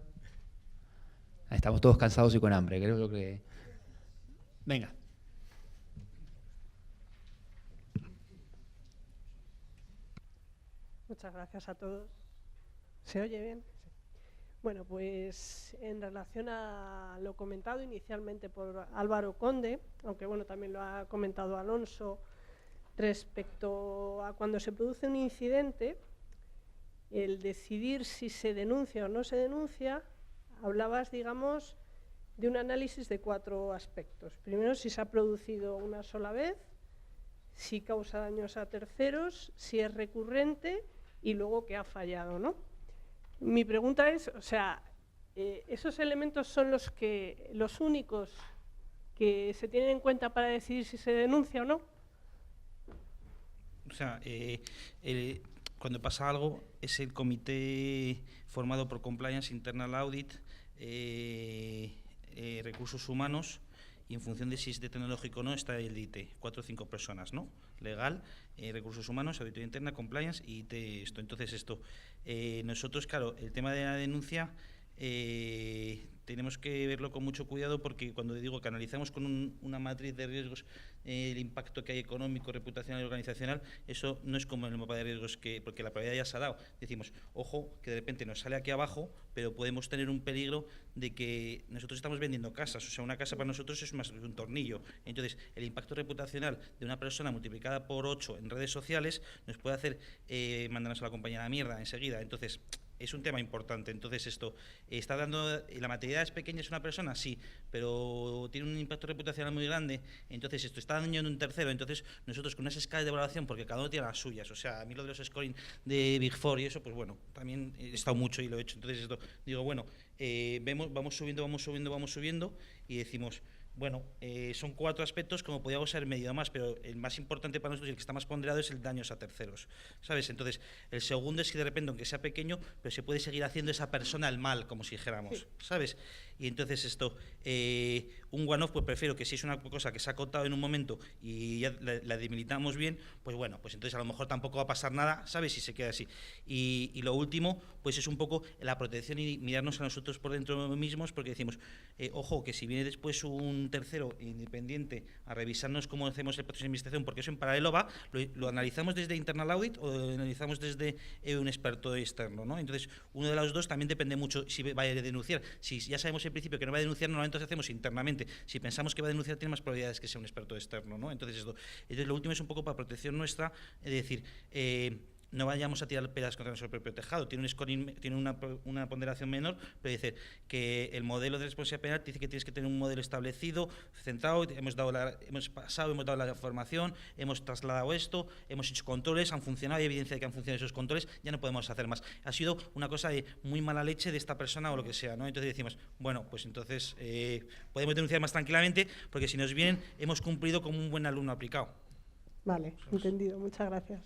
Estamos todos cansados y con hambre, creo que... Venga. Muchas gracias a todos. ¿Se oye bien? Sí. Bueno, pues en relación a lo comentado inicialmente por Álvaro Conde, aunque bueno, también lo ha comentado Alonso, respecto a cuando se produce un incidente, el decidir si se denuncia o no se denuncia, hablabas, digamos, de un análisis de 4 aspectos. Primero, si se ha producido una sola vez, si causa daños a terceros, si es recurrente y luego que ha fallado, ¿no? Mi pregunta es, o sea, ¿esos elementos son los únicos que se tienen en cuenta para decidir si se denuncia o no? O sea, cuando pasa algo, es el comité formado por Compliance, Internal Audit, Recursos Humanos, y en función de si es de tecnológico o no, está el IT, 4 o 5 personas, ¿no? Legal, Recursos Humanos, Auditoría Interna, Compliance y IT, esto. Entonces, nosotros, claro, el tema de la denuncia tenemos que verlo con mucho cuidado, porque cuando digo que analizamos con una matriz de riesgos el impacto que hay económico, reputacional y organizacional, eso no es como en el mapa de riesgos, porque la probabilidad ya se ha dado. Decimos, ojo, que de repente nos sale aquí abajo, pero podemos tener un peligro de que nosotros estamos vendiendo casas, o sea, una casa para nosotros es más de un tornillo. Entonces, el impacto reputacional de una persona multiplicada por 8 en redes sociales nos puede hacer mandarnos a la compañía a la mierda enseguida. Entonces, es un tema importante. Entonces, esto está dando, la materialidad es pequeña, es una persona, sí, pero tiene un impacto reputacional muy grande. Entonces, esto está dañando un tercero. Entonces, nosotros con unas escalas de evaluación, porque cada uno tiene las suyas, o sea, a mí lo de los scoring de Big Four y eso, pues bueno, también he estado mucho y lo he hecho. Entonces, esto, digo, bueno, vamos subiendo y decimos, bueno, son 4 aspectos, como podríamos haber medido más, pero el más importante para nosotros y el que está más ponderado es el daños a terceros, ¿sabes? Entonces, el segundo es que de repente, aunque sea pequeño, pero se puede seguir haciendo esa persona el mal, como si dijéramos, ¿sabes? Y entonces un one-off, pues prefiero que si es una cosa que se ha contado en un momento y ya la debilitamos bien, pues bueno, pues entonces a lo mejor tampoco va a pasar nada, ¿sabes? Si se queda así. Y lo último, pues es un poco la protección y mirarnos a nosotros por dentro mismos, porque decimos, ojo, que si viene después un tercero independiente a revisarnos cómo hacemos el proceso de investigación, porque eso en paralelo va, lo analizamos desde Internal Audit o lo analizamos desde un experto externo, ¿no? Entonces, uno de los dos también depende mucho si va a denunciar. Si ya sabemos en principio que no va a denunciar, normalmente hacemos internamente. Si pensamos que va a denunciar, tiene más probabilidades que sea un experto externo, ¿no? Entonces, lo último es un poco para protección nuestra, es decir, no vayamos a tirar peras contra nuestro propio tejado. Tiene un scoring, tiene una ponderación menor, pero dice que el modelo de responsabilidad penal dice que tienes que tener un modelo establecido, centrado, hemos dado la formación, hemos trasladado esto, hemos hecho controles, han funcionado, hay evidencia de que han funcionado esos controles, ya no podemos hacer más. Ha sido una cosa de muy mala leche de esta persona o lo que sea, ¿no? Entonces decimos, bueno, pues entonces podemos denunciar más tranquilamente, porque si nos vienen, hemos cumplido como un buen alumno aplicado. Vale, entendido. Muchas gracias.